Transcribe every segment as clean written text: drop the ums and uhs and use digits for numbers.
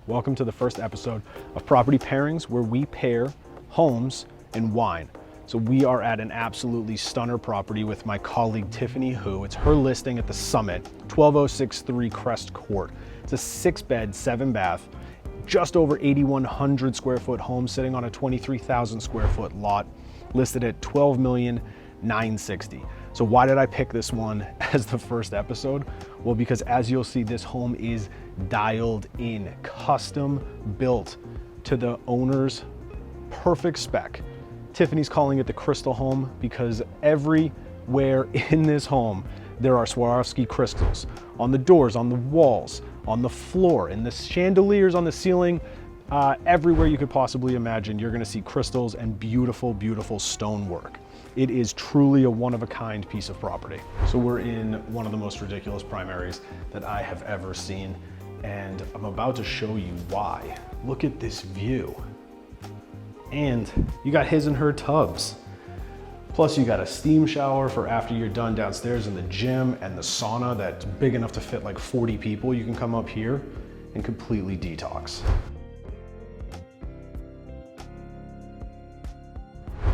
Welcome to the first episode of Property Pairings, where we pair homes and wine. So we are at an absolutely stunner property with my colleague Tiffany Hu. It's her listing at the Summit, 12063 Crest Court. It's a 6-bed, 7-bath, just over 8,100 square foot home sitting on a 23,000 square foot lot, listed at $12,960,000. So why did I pick this one as the first episode? Well, because as you'll see, this home is dialed in, custom built to the owner's perfect spec. Tiffany's calling it the crystal home because everywhere in this home, there are Swarovski crystals on the doors, on the walls, on the floor, in the chandeliers on the ceiling. Everywhere you could possibly imagine, you're gonna see crystals and beautiful, beautiful stonework. It is truly a one-of-a-kind piece of property. So we're in one of the most ridiculous primaries that I have ever seen, and I'm about to show you why. Look at this view. And you got his and her tubs. Plus you got a steam shower for after you're done downstairs in the gym, and the sauna that's big enough to fit like 40 people. You can come up here and completely detox.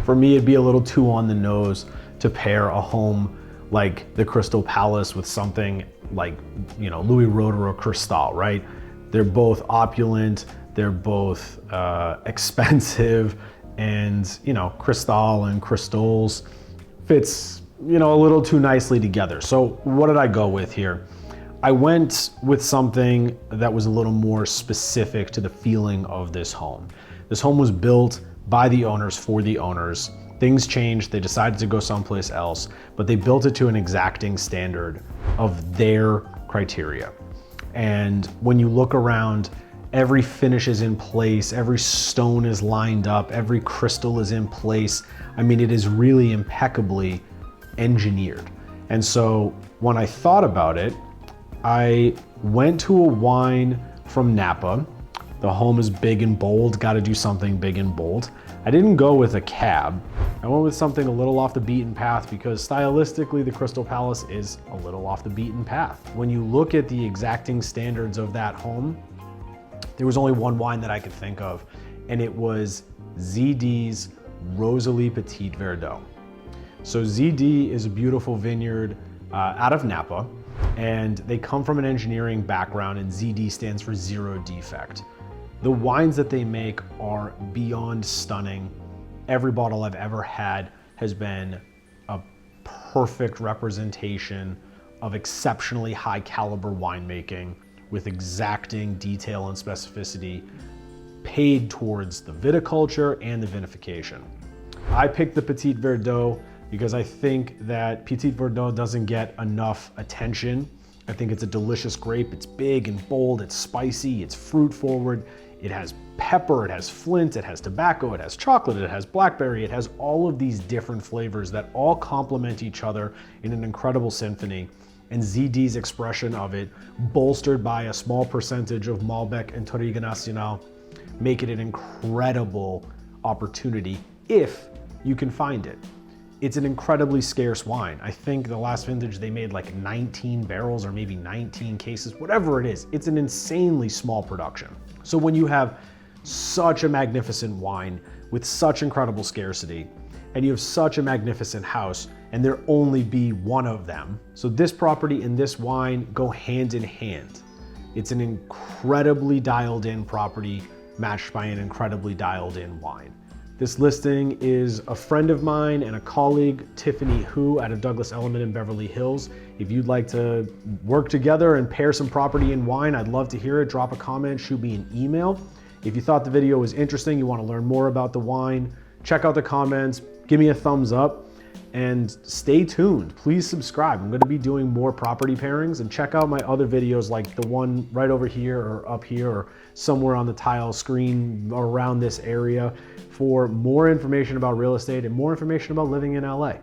For me, it'd be a little too on the nose to pair a home like the Crystal Palace with something like, you know, Louis Roeder or Cristal, right? They're both opulent, they're both expensive, and, you know, Cristal and crystals fits, you know, a little too nicely together. So what did I go with here? I went with something that was a little more specific to the feeling of this home. This home was built by the owners for the owners. Things changed, they decided to go someplace else, but they built it to an exacting standard of their criteria. And when you look around, every finish is in place, every stone is lined up, every crystal is in place. I mean, it is really impeccably engineered. And so when I thought about it, I went to a wine from Napa. The home is big and bold, got to do something big and bold. I didn't go with a cab. I went with something a little off the beaten path because stylistically, the Crystal Palace is a little off the beaten path. When you look at the exacting standards of that home, there was only one wine that I could think of, and it was ZD's Rosalie Petit Verdot. So ZD is a beautiful vineyard out of Napa, and they come from an engineering background, and ZD stands for zero defect. The wines that they make are beyond stunning. Every bottle I've ever had has been a perfect representation of exceptionally high caliber winemaking with exacting detail and specificity paid towards the viticulture and the vinification. I picked the Petit Verdot because I think that Petit Verdot doesn't get enough attention. I think it's a delicious grape. It's big and bold, it's spicy, it's fruit forward. It has pepper, it has flint, it has tobacco, it has chocolate, it has blackberry, it has all of these different flavors that all complement each other in an incredible symphony. And ZD's expression of it, bolstered by a small percentage of Malbec and Touriga Nacional, make it an incredible opportunity if you can find it. It's an incredibly scarce wine. I think the last vintage they made like 19 barrels or maybe 19 cases, whatever it is. It's an insanely small production. So when you have such a magnificent wine with such incredible scarcity, and you have such a magnificent house, and there only be one of them. So this property and this wine go hand in hand. It's an incredibly dialed in property matched by an incredibly dialed in wine. This listing is a friend of mine and a colleague, Tiffany Hu, out of Douglas Elliman in Beverly Hills. If you'd like to work together and pair some property and wine, I'd love to hear it. Drop a comment, shoot me an email. If you thought the video was interesting, you want to learn more about the wine, check out the comments, give me a thumbs up, and stay tuned. Please subscribe. I'm going to be doing more property pairings, and check out my other videos like the one right over here or up here or somewhere on the tile screen around this area for more information about real estate and more information about living in LA.